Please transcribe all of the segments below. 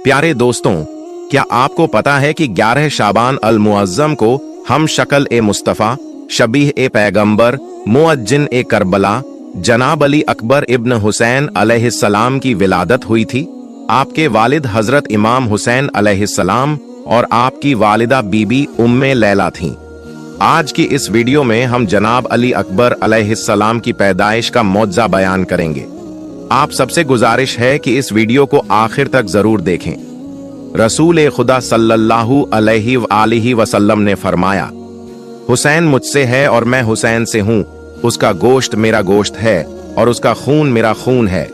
प्यारे दोस्तों, क्या आपको पता है कि 11 शाबान अल मुअज्जम को हम शक्ल ए मुस्तफ़ा, शबीह ए पैगंबर, मुअज्जिन ए करबला, जनाब अली अकबर इब्न हुसैन अलैहिस्सलाम की विलादत हुई थी। आपके वालिद हजरत इमाम हुसैन अलैहिस्सलाम और आपकी वालिदा बीबी उम्मे लैला थीं। आज की इस वीडियो में हम जनाब अली अकबर अलैहिस्सलाम की पैदाइश का मौजज़ा बयान करेंगे। आप सबसे गुजारिश है कि इस वीडियो को आखिर तक जरूर देखें। रसूल खुदा सल्लल्लाहु अलैहि वसल्लम ने फरमाया, हुसैन मुझसे है और मैं हुसैन से हूं। उसका गोश्त मेरा गोश्त है और उसका खून मेरा खून है।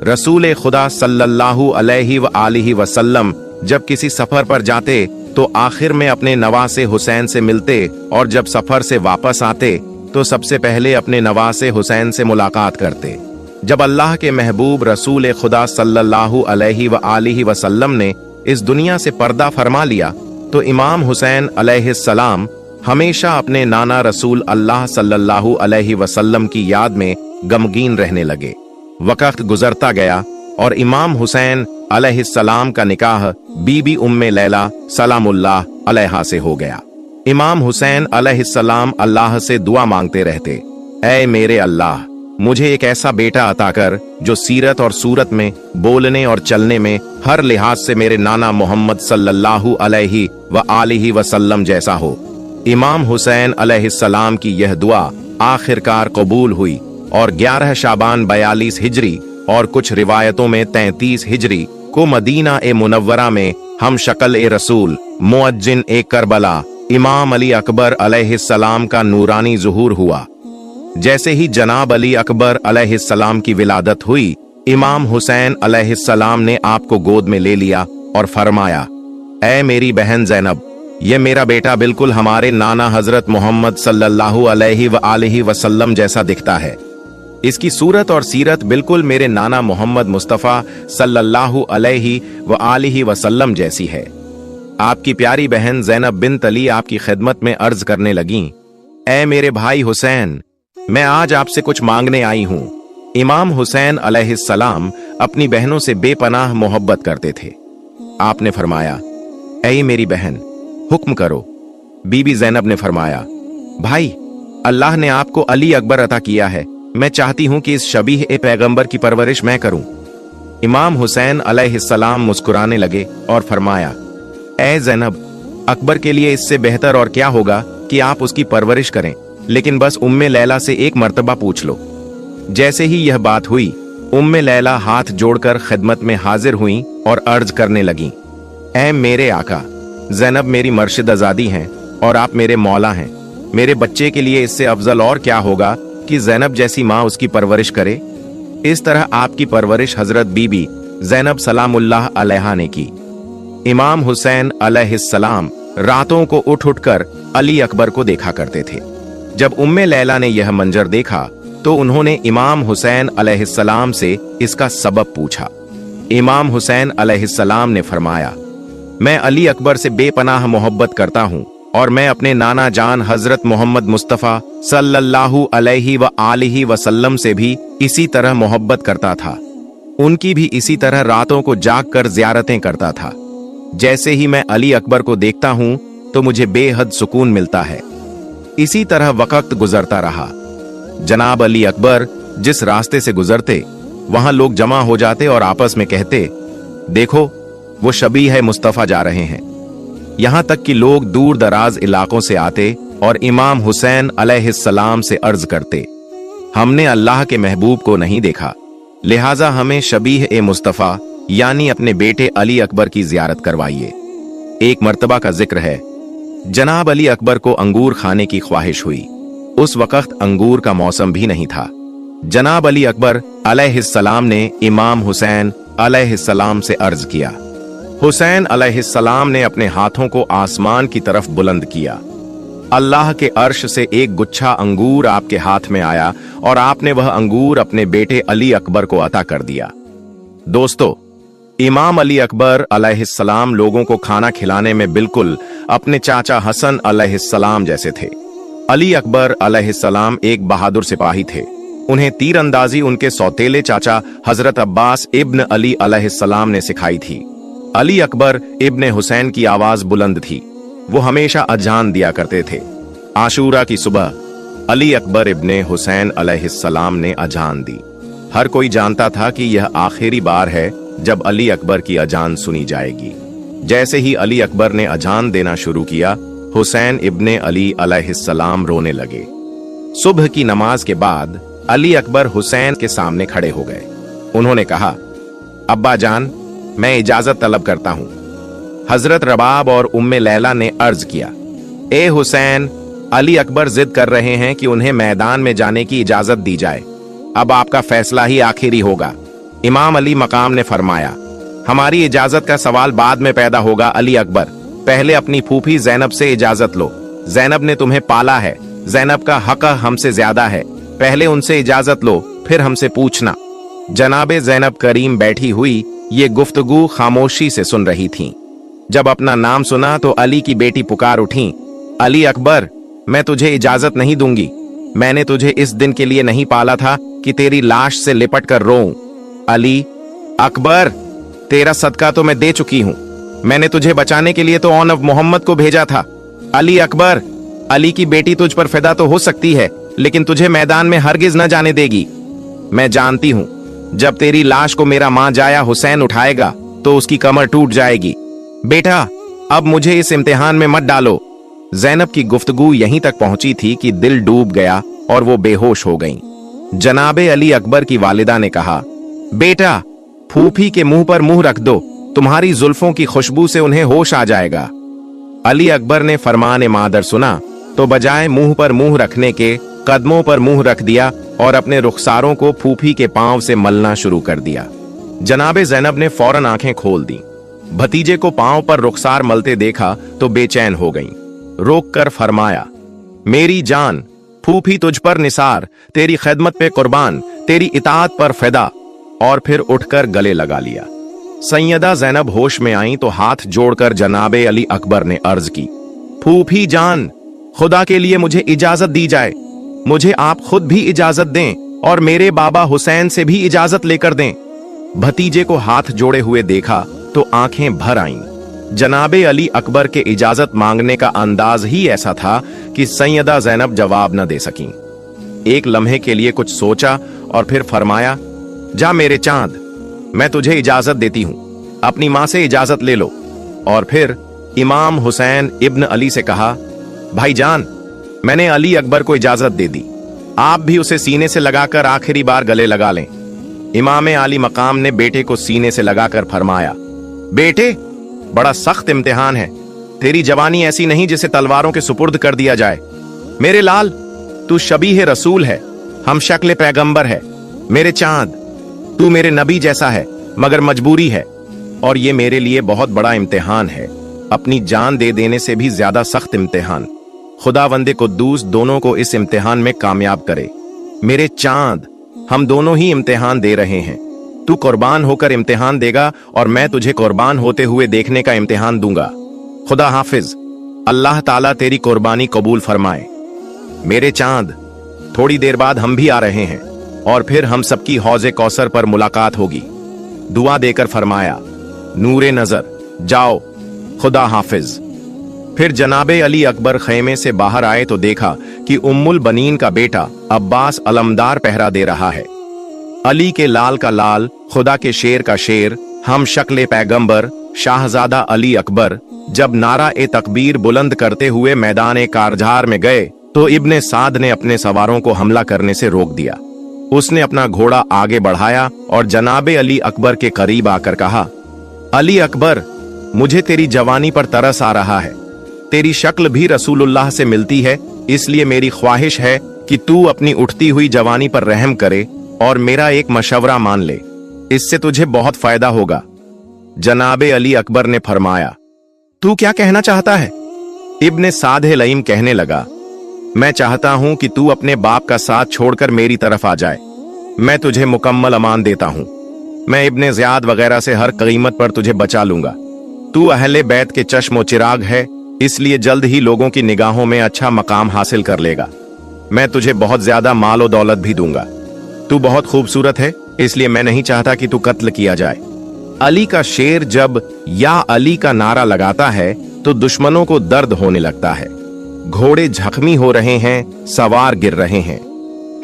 रसूल खुदा सल्लल्लाहु अलैहि वसल्लम जब किसी सफर पर जाते तो आखिर में अपने नवासे हुसैन से मिलते और जब सफर से वापस आते तो सबसे पहले अपने नवासे हुसैन से मुलाकात करते। जब अल्लाह के महबूब रसूल खुदा सल्लल्लाहु अलैहि वसल्लम ने इस दुनिया से पर्दा फरमा लिया तो इमाम हुसैन अलैहिस्सलाम हमेशा अपने नाना रसूल अल्लाह सल्लल्लाहु अलैहि वसल्लम की याद में गमगीन रहने लगे। वक्त गुजरता गया और इमाम हुसैन अलैहिस्सलाम का निकाह बीबी उम्मे लैला सलामुल्लाह अलैहा से हो गया। इमाम हुसैन अलैहिस्सलाम अल्लाह से दुआ मांगते रहते, ऐ मेरे अल्लाह, मुझे एक ऐसा बेटा अता कर जो सीरत और सूरत में, बोलने और चलने में हर लिहाज से मेरे नाना मोहम्मद सल्लल्लाहु अलैहि वसल्लम जैसा हो। इमाम हुसैन अलैहिस्सलाम की यह दुआ आखिरकार कबूल हुई और 11 शाबान 42 हिजरी और कुछ रिवायतों में 33 हिजरी को मदीना ए मुनव्वरा में हम शक्ल ए रसूल, मुअज्जिन ए करबला, इमाम अली अकबर अलैहिस्सलाम का नूरानी ज़ुहूर हुआ। जैसे ही जनाब अली अकबर अलैहिस्सलाम की विलादत हुई, इमाम हुसैन अलैहिस्सलाम ने आपको गोद में ले लिया और फरमाया, ऐ मेरी बहन ज़ैनब, ये मेरा बेटा बिल्कुल हमारे नाना हजरत मोहम्मद सल्लल्लाहु अलैहि वसल्लम जैसा दिखता है। इसकी सूरत और सीरत बिल्कुल मेरे नाना मोहम्मद मुस्तफ़ा सल्लल्लाहु अलैहि वसल्लम जैसी है। आपकी प्यारी बहन ज़ैनब बिन्त अली आपकी खिदमत में अर्ज करने लगीं, ऐ मेरे भाई हुसैन, मैं आज आपसे कुछ मांगने आई हूं। इमाम हुसैन अलैहिस्सलाम अपनी बहनों से बेपनाह मोहब्बत करते थे। आपने फरमाया, ऐ मेरी बहन, हुक्म करो। बीबी ज़ैनब ने फरमाया, भाई, अल्लाह ने आपको अली अकबर अता किया है। मैं चाहती हूं कि इस शबीह ए पैगंबर की परवरिश मैं करूं। इमाम हुसैन अलैहिस्सलाम मुस्कुराने लगे और फरमाया, ऐ ज़ैनब, अकबर के लिए इससे बेहतर और क्या होगा कि आप उसकी परवरिश करें, लेकिन बस उम्मे लैला से एक मर्तबा पूछ लो। जैसे ही यह बात हुई, उम्मे लैला हाथ जोड़कर खिदमत में हाजिर हुई और अर्ज करने लगी, ऐ मेरे आका, ज़ैनब मेरी मर्शिद आज़ादी हैं और आप मेरे मौला हैं। मेरे बच्चे के लिए इससे अफजल और क्या होगा कि ज़ैनब जैसी माँ उसकी परवरिश करे। इस तरह आपकी परवरिश हजरत बीबी ज़ैनब सलामुल्लाह अलैहा ने की। इमाम हुसैन अलैहिस्सलाम रातों को उठ उठकर अली अकबर को देखा करते थे। जब उम्मे लैला ने यह मंजर देखा तो उन्होंने इमाम हुसैन अलैहिस्सलाम से इसका सबब पूछा। इमाम हुसैन अलैहिस्सलाम ने फरमाया, मैं अली अकबर से बेपनाह मोहब्बत करता हूँ और मैं अपने नाना जान हजरत मोहम्मद मुस्तफ़ा सल्लल्लाहु अलैहि वसल्लम से भी इसी तरह मोहब्बत करता था। उनकी भी इसी तरह रातों को जाग कर ज़ियारतें करता था। जैसे ही मैं अली अकबर को देखता हूँ तो मुझे बेहद सुकून मिलता है। इसी तरह वक्त गुजरता रहा। जनाब अली अकबर जिस रास्ते से गुजरते वहां लोग जमा हो जाते और आपस में कहते, देखो वो शबीह मुस्तफ़ा जा रहे हैं। यहां तक कि लोग दूर दराज इलाकों से आते और इमाम हुसैन अलैहिस्सलाम से अर्ज करते, हमने अल्लाह के महबूब को नहीं देखा, लिहाजा हमें शबीह ए मुस्तफ़ा यानी अपने बेटे अली अकबर की जियारत करवाइए। एक मर्तबा का जिक्र है, जनाब अली अकबर को अंगूर खाने की ख्वाहिश हुई। उस वक्त अंगूर का मौसम भी नहीं था। जनाब अली अकबर अलैहिस्सलाम ने इमाम हुसैन अलैहिस्सलाम से अर्ज किया। हुसैन अलैहिस्सलाम ने अपने हाथों को आसमान की तरफ बुलंद किया। अल्लाह के अर्श से एक गुच्छा अंगूर आपके हाथ में आया और आपने वह अंगूर अपने बेटे अली अकबर को अता कर दिया। दोस्तों, इमाम अली अकबर अलैहिस्सलाम लोगों को खाना खिलाने में बिल्कुल अपने चाचा हसन अलैहिस्सलाम जैसे थे। अली अकबर अलैहिस्सलाम एक बहादुर सिपाही थे। उन्हें तीरंदाजी उनके सौतेले चाचा हजरत अब्बास इब्न अली अलैहिस्सलाम ने सिखाई थी। अली अकबर इब्ने हुसैन की आवाज बुलंद थी। वो हमेशा अजान दिया करते थे। आशूरा की सुबह अली अकबर इब्ने हुसैन अलैहिस्सलाम ने अजान दी। हर कोई जानता था कि यह आखिरी बार है जब अली अकबर की अजान सुनी जाएगी। जैसे ही अली अकबर ने अजान देना शुरू किया, हुसैन इब्ने अली अलैहिस्सलाम रोने लगे। सुबह की नमाज के बाद अली अकबर हुसैन के सामने खड़े हो गए। उन्होंने कहा, अब्बा जान, मैं इजाजत तलब करता हूं। हजरत रबाब और उम्मे लैला ने अर्ज किया, ए हुसैन, अली अकबर जिद कर रहे हैं कि उन्हें मैदान में जाने की इजाजत दी जाए। अब आपका फैसला ही आखिरी होगा। इमाम अली मकाम ने फरमाया, हमारी इजाजत का सवाल बाद में पैदा होगा अली अकबर, पहले अपनी फूफी जैनब से इजाजत लो। जैनब ने तुम्हें पाला है, जैनब का हक हमसे ज्यादा है, पहले उनसे इजाजत लो, फिर हमसे पूछना। जनाबे जैनब करीम बैठी हुई ये गुफ्तगू खामोशी से सुन रही थीं। जब अपना नाम सुना तो अली की बेटी पुकार उठी, अली अकबर, मैं तुझे इजाजत नहीं दूंगी। मैंने तुझे इस दिन के लिए नहीं पाला था कि तेरी लाश से लिपट कर रोऊं। अली अकबर, तेरा सदका तो मैं दे चुकी हूं। मैंने तुझे बचाने के लिए तो ऑन ऑफ मोहम्मद को भेजा था। अली अकबर, अली की बेटी तुझ पर फिदा तो हो सकती है, लेकिन तुझे मैदान में हरगिज न जाने देगी। मैं जानती हूं, जब तेरी लाश को मेरा मां जाया हुसैन उठाएगा तो उसकी कमर टूट जाएगी। बेटा, अब मुझे इस इम्तिहान में मत डालो। जैनब की गुफ्तगू यहीं तक पहुंची थी कि दिल डूब गया और वो बेहोश हो गईं। जनाबे अली अकबर की वालिदा ने कहा, बेटा, फूफी के मुंह पर मुंह रख दो, तुम्हारी जुल्फों की खुशबू से उन्हें होश आ जाएगा। अली अकबर ने फरमान मादर सुना तो बजाय मुंह पर मुंह रखने के कदमों पर मुंह रख दिया और अपने रुखसारों को फूफी के पांव से मलना शुरू कर दिया। जनाबे जैनब ने फौरन आंखें खोल दी। भतीजे को पांव पर रुखसार मलते देखा तो बेचैन हो गईं। रोक कर फरमाया, मेरी जान, फूफी तुझ पर निसार, तेरी खिदमत पे कुर्बान, तेरी इताअत पर फिदा। और फिर उठकर गले लगा लिया। सैयदा जैनब होश में आई तो हाथ जोड़कर जनाबे अली अकबर ने अर्ज की, फूफी जान, खुदा के लिए मुझे इजाजत दी जाए। मुझे आप खुद भी इजाजत दें और मेरे बाबा हुसैन से भी इजाजत लेकर दें। भतीजे को हाथ जोड़े हुए देखा तो आंखें भर आईं। जनाबे अली अकबर के इजाजत मांगने का अंदाज ही ऐसा था कि सैयदा जैनब जवाब न दे सकीं। एक लम्हे के लिए कुछ सोचा और फिर फरमाया, जा मेरे चांद, मैं तुझे इजाजत देती हूं, अपनी मां से इजाजत ले लो। और फिर इमाम हुसैन इब्न अली से कहा, भाईजान, मैंने अली अकबर को इजाजत दे दी, आप भी उसे सीने से लगाकर आखिरी बार गले लगा लें। इमाम आली मकाम ने बेटे को सीने से लगाकर फरमाया, बेटे, बड़ा सख्त इम्तिहान है। तेरी जवानी ऐसी नहीं जिसे तलवारों के सुपुर्द कर दिया जाए। मेरे लाल, तू शबीह रसूल है, हम शक्ल पैगंबर है। मेरे चांद, तू मेरे नबी जैसा है, मगर मजबूरी है, और ये मेरे लिए बहुत बड़ा इम्तिहान है, अपनी जान दे देने से भी ज्यादा सख्त इम्तिहान। खुदावंदे कुद्दूस दोनों को इस इम्तिहान में कामयाब करे। मेरे चांद, हम दोनों ही इम्तिहान दे रहे हैं। तू कुर्बान होकर इम्तिहान देगा और मैं तुझे कुर्बान होते हुए देखने का इम्तिहान दूंगा। खुदा हाफिज, अल्लाह ताला तेरी कुर्बानी कबूल फरमाए। मेरे चांद, थोड़ी देर बाद हम भी आ रहे हैं और फिर हम सबकी हौज़े कौसर पर मुलाकात होगी। दुआ देकर फरमाया, नूरे नजर, जाओ, खुदा हाफिज। फिर जनाबे अली अकबर खैमे से बाहर आए तो देखा कि उम्मुल बनीन का बेटा अब्बास अलमदार पहरा दे रहा है। अली के लाल का लाल, खुदा के शेर का शेर, हम शक्ल पैगंबर शाहजादा अली अकबर जब नारा ए तकबीर बुलंद करते हुए मैदान कारजार में गए तो इब्ने साद ने अपने सवारों को हमला करने से रोक दिया। उसने अपना घोड़ा आगे बढ़ाया और जनाबे अली अकबर के करीब आकर कहा, अली अकबर, मुझे तेरी जवानी पर तरस आ रहा है। तेरी शक्ल भी रसूलुल्लाह से मिलती है, इसलिए मेरी ख्वाहिश है कि तू अपनी उठती हुई जवानी पर रहम करे और मेरा एक मशवरा मान ले, इससे तुझे बहुत फायदा होगा। जनाबे अली अकबर ने फरमाया, तू क्या कहना चाहता है? इब्ने साद लईम कहने लगा, मैं चाहता हूं कि तू अपने बाप का साथ छोड़कर मेरी तरफ आ जाए। मैं तुझे मुकम्मल अमान देता हूं। मैं इब्ने ज़ियाद वगैरह से हर कीमत पर तुझे बचा लूंगा। तू अहले बैत के चश्मो चिराग है, इसलिए जल्द ही लोगों की निगाहों में अच्छा मकाम हासिल कर लेगा। मैं तुझे बहुत ज्यादा माल और दौलत भी दूंगा। तू बहुत खूबसूरत है, इसलिए मैं नहीं चाहता कि तू कत्ल किया जाए। अली का शेर जब या अली का नारा लगाता है तो दुश्मनों को दर्द होने लगता है। घोड़े जख्मी हो रहे हैं, सवार गिर रहे हैं।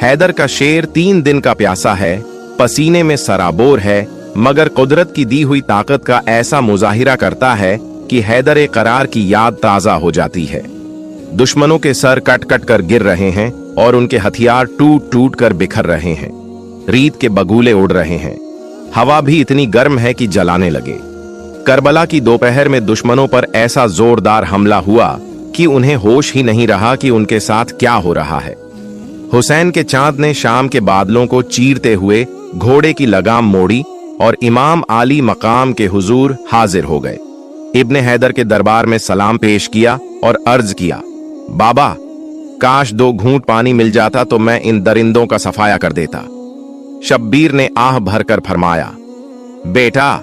हैदर का शेर 3 दिन का प्यासा है, पसीने में सराबोर है, मगर कुदरत की दी हुई ताकत का ऐसा मुजाहिरा करता है कि हैदर करार की याद ताजा हो जाती है। दुश्मनों के सर कट कट कर गिर रहे हैं और उनके हथियार टूट टूट कर बिखर रहे हैं। रीत के बगुले उड़ रहे हैं। हवा भी इतनी गर्म है कि जलाने लगे। करबला की दोपहर में दुश्मनों पर ऐसा जोरदार हमला हुआ कि उन्हें होश ही नहीं रहा कि उनके साथ क्या हो रहा है। हुसैन के चांद ने शाम के बादलों को चीरते हुए घोड़े की लगाम मोड़ी और इमाम आली मकाम के हुजूर हाजिर हो गए। इब्ने हैदर के दरबार में सलाम पेश किया और अर्ज किया, बाबा, काश 2 घूंट पानी मिल जाता तो मैं इन दरिंदों का सफाया कर देता। शब्बीर ने आह भरकर फरमाया, बेटा,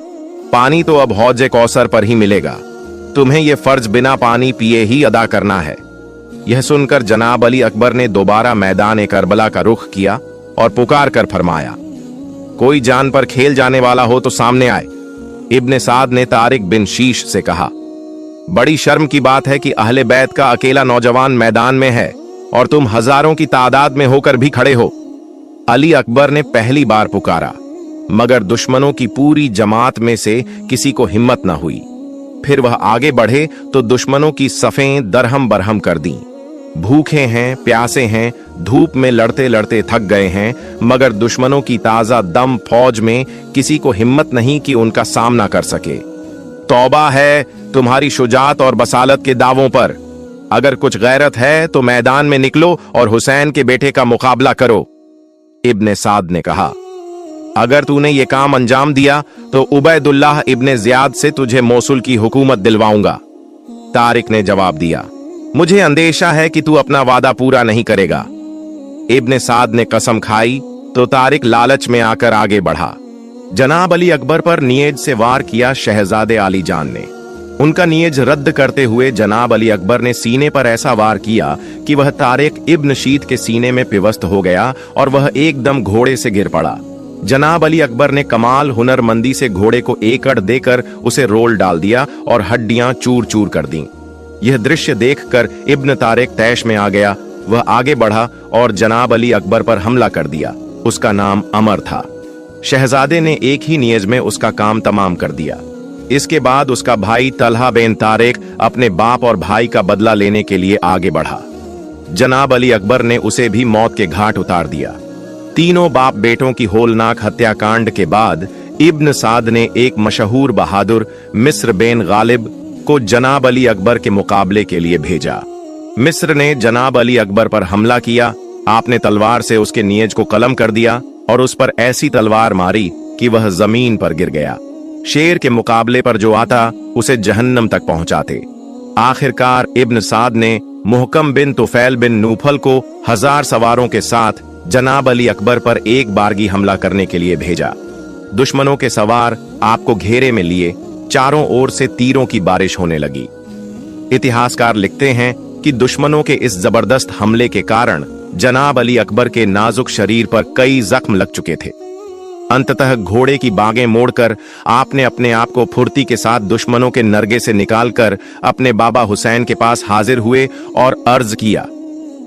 पानी तो अब हौजे कौसर पर ही मिलेगा। तुम्हें यह फर्ज बिना पानी पिए ही अदा करना है। यह सुनकर जनाब अली अकबर ने दोबारा मैदान करबला का रुख किया और पुकार कर फरमाया, कोई जान पर खेल जाने वाला हो तो सामने आए। इब्ने साद ने तारिक बिन शीश से कहा, बड़ी शर्म की बात है कि अहले बैत का अकेला नौजवान मैदान में है और तुम हजारों की तादाद में होकर भी खड़े हो। अली अकबर ने पहली बार पुकारा, मगर दुश्मनों की पूरी जमात में से किसी को हिम्मत न हुई। फिर वह आगे बढ़े तो दुश्मनों की सफें दरहम बरहम कर दी। भूखे हैं, प्यासे हैं, धूप में लड़ते लड़ते थक गए हैं, मगर दुश्मनों की ताजा दम फौज में किसी को हिम्मत नहीं कि उनका सामना कर सके। तौबा है तुम्हारी शुजात और बसालत के दावों पर। अगर कुछ गैरत है तो मैदान में निकलो और हुसैन के बेटे का मुकाबला करो। इब्ने साद ने कहा, अगर तूने ये काम अंजाम दिया तो उबैदुल्लाह इब्ने ज़ियाद से तुझे मोसुल की हुकूमत दिलवाऊंगा। तारिक ने जवाब दिया, मुझे अंदेशा है कि तू अपना वादा पूरा नहीं करेगा। इब्ने साद ने कसम खाई तो तारिक लालच में आकर आगे बढ़ा। जनाब अली अकबर पर नियज से वार किया शहजादे आली जान ने। उनका नियज रद्द करते हुए जनाब अली अकबर ने सीने पर ऐसा वार किया कि वह तारिक इब्न शीत के सीने में पिवस्त हो गया और वह एकदम घोड़े से गिर पड़ा। जनाब अली अकबर ने कमाल हुनरमंदी से घोड़े को एकड़ देकर उसे रोल डाल दिया और हड्डियां चूर चूर कर दी। यह दृश्य देखकर इब्न तारिक तैश में आ गया। वह आगे बढ़ा और जनाब अली अकबर पर हमला कर दिया। उसका नाम अमर था। शहजादे ने एक ही नियज में उसका काम तमाम कर दिया। इसके बाद उसका भाई तलहा बिन तारिक अपने बाप और भाई का बदला लेने के लिए आगे बढ़ा। जनाब अली अकबर ने उसे भी मौत के घाट उतार दिया। तीनों बाप बेटों की होलनाक हत्याकांड के बाद इब्न साद ने एक मशहूर बहादुर मिस्र बिन गालिब को जनाब अली अकबर के मुकाबले के लिए भेजा। मिस्र ने जनाब अली अकबर पर हमला किया। आपने तलवार से उसके नियज को कलम कर दिया और उस पर ऐसी तलवार मारी कि वह जमीन पर गिर गया। शेर के मुकाबले पर जो आता उसे जहन्नम तक पहुंचाते। आखिरकार इब्न साद ने मुहकम बिन तुफैल बिन नूफल को 1000 सवारों के साथ जनाब अली अकबर पर एक बारगी हमला करने के लिए भेजा। दुश्मनों के सवार आपको घेरे में लिए चारों ओर से तीरों की बारिश होने लगी। इतिहासकार लिखते हैं कि दुश्मनों के इस जबरदस्त हमले के कारण जनाब अली अकबर के नाजुक शरीर पर कई जख्म लग चुके थे। अंततः घोड़े की बागें मोड़कर आपने अपने आप को फुर्ती के साथ दुश्मनों के नरगे से निकालकर अपने बाबा हुसैन के पास हाजिर हुए और अर्ज किया,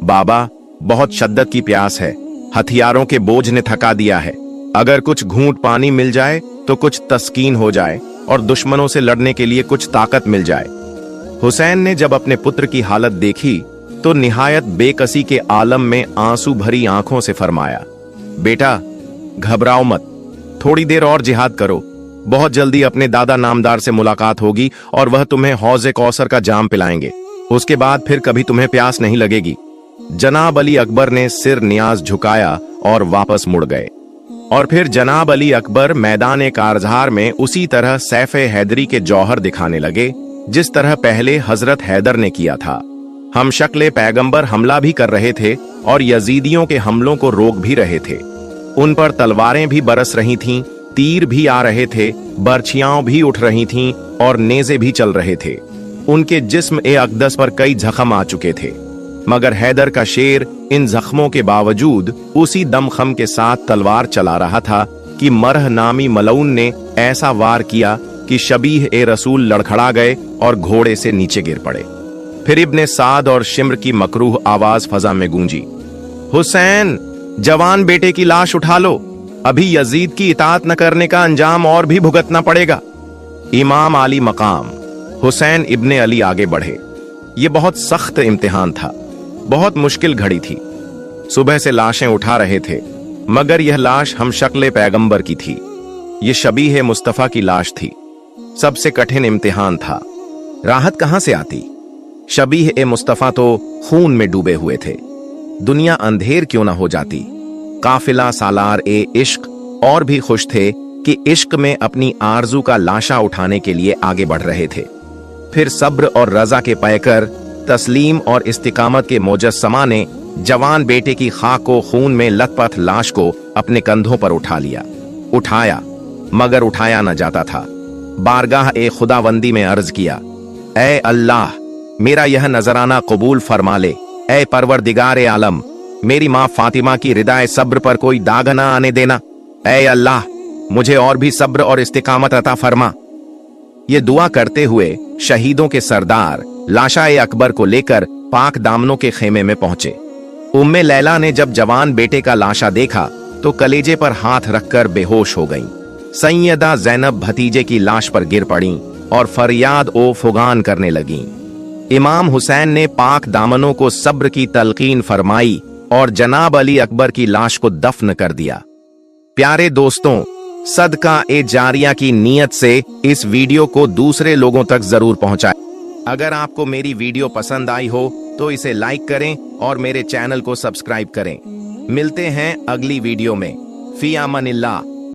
बाबा, बहुत शद्दत की प्यास है। हथियारों के बोझ ने थका दिया है। अगर कुछ घूंट पानी मिल जाए तो कुछ तस्कीन हो जाए और दुश्मनों से लड़ने के लिए कुछ ताकत मिल जाए। हुसैन ने जब अपने पुत्र की हालत देखी तो निहायत बेकसी के आलम में आंसू भरी आंखों से फरमाया, बेटा, घबराओ मत, थोड़ी देर और जिहाद करो। बहुत जल्दी अपने दादा नामदार से मुलाकात होगी और वह तुम्हें हौजे कौसर का जाम पिलाएंगे। उसके बाद फिर कभी तुम्हें प्यास नहीं लगेगी। जनाब अली अकबर ने सिर नियाज झुकाया और वापस मुड़ गए। और फिर जनाब अली अकबर मैदान कारजार में उसी तरह सैफे हैदरी के जौहर दिखाने लगे जिस तरह पहले हजरत हैदर ने किया था। हम शक्ले पैगंबर हमला भी कर रहे थे और यजीदियों के हमलों को रोक भी रहे थे। उन पर तलवारें भी बरस रही थीं, तीर भी आ रहे थे, बर्छियां भी उठ रही थीं और नेज़े भी चल रहे थे। उनके जिस्म ए अकदस पर कई जख्म आ चुके थे, मगर हैदर का शेर इन जख्मों के बावजूद उसी दमखम के साथ तलवार चला रहा था कि मरह नामी मलऊन ने ऐसा वार किया कि शबीह ए रसूल लड़खड़ा गए और घोड़े से नीचे गिर पड़े। फिर इब्ने साद और शिम्र की मकरूह आवाज फजा में गूंजी, हुसैन, जवान बेटे की लाश उठा लो, अभी यजीद की इताअत न करने का अंजाम और भी भुगतना पड़ेगा। इमाम आली मकाम हुसैन इब्ने अली आगे बढ़े। यह बहुत सख्त इम्तिहान था, बहुत मुश्किल घड़ी थी। सुबह से लाशें उठा रहे थे, मगर यह लाश हम शक्ल पैगंबर की थी। यह शबीह मुस्तफा की लाश थी। सबसे कठिन इम्तिहान था। राहत कहां से आती? शबीह ए मुस्तफा तो खून में डूबे हुए थे। दुनिया अंधेर क्यों ना हो जाती। काफिला सालार ए इश्क और भी खुश थे कि इश्क में अपनी आरजू का लाशा उठाने के लिए आगे बढ़ रहे थे। फिर सब्र और रजा के पैकर तस्लीम और इस्तिकामत के मुजस्समा ने जवान बेटे की खाक को खून में लथपथ लाश को अपने कंधों पर उठा लिया। उठाया, मगर उठाया न जाता था। बारगाह ए खुदावंदी में अर्ज किया, ऐ अल्लाह, मेरा यह नजराना कबूल फरमा ले। ऐ परवरदिगार आलम, मेरी माँ फातिमा की रिदाए सब्र पर कोई दाग न आने देना। ऐ अल्लाह, मुझे और भी सब्र और इस्तिकामत अता फरमा। ये दुआ करते हुए शहीदों के सरदार लाशा-ए अकबर को लेकर पाक दामनों के खेमे में पहुंचे। उम्मे लैला ने जब जवान बेटे का लाशा देखा तो कलेजे पर हाथ रखकर बेहोश हो गईं। सैयदा ज़ैनब भतीजे की लाश पर गिर पड़ीं और फरियाद ओ फुगान करने लगीं। इमाम हुसैन ने पाक दामनों को सब्र की तलकीन फरमाई और जनाब अली अकबर की लाश को दफन कर दिया। प्यारे दोस्तों, सदका ए जारिया की नीयत से इस वीडियो को दूसरे लोगों तक जरूर पहुंचाएं। अगर आपको मेरी वीडियो पसंद आई हो तो इसे लाइक करें और मेरे चैनल को सब्सक्राइब करें। मिलते हैं अगली वीडियो में। फी अमानिल्लाह।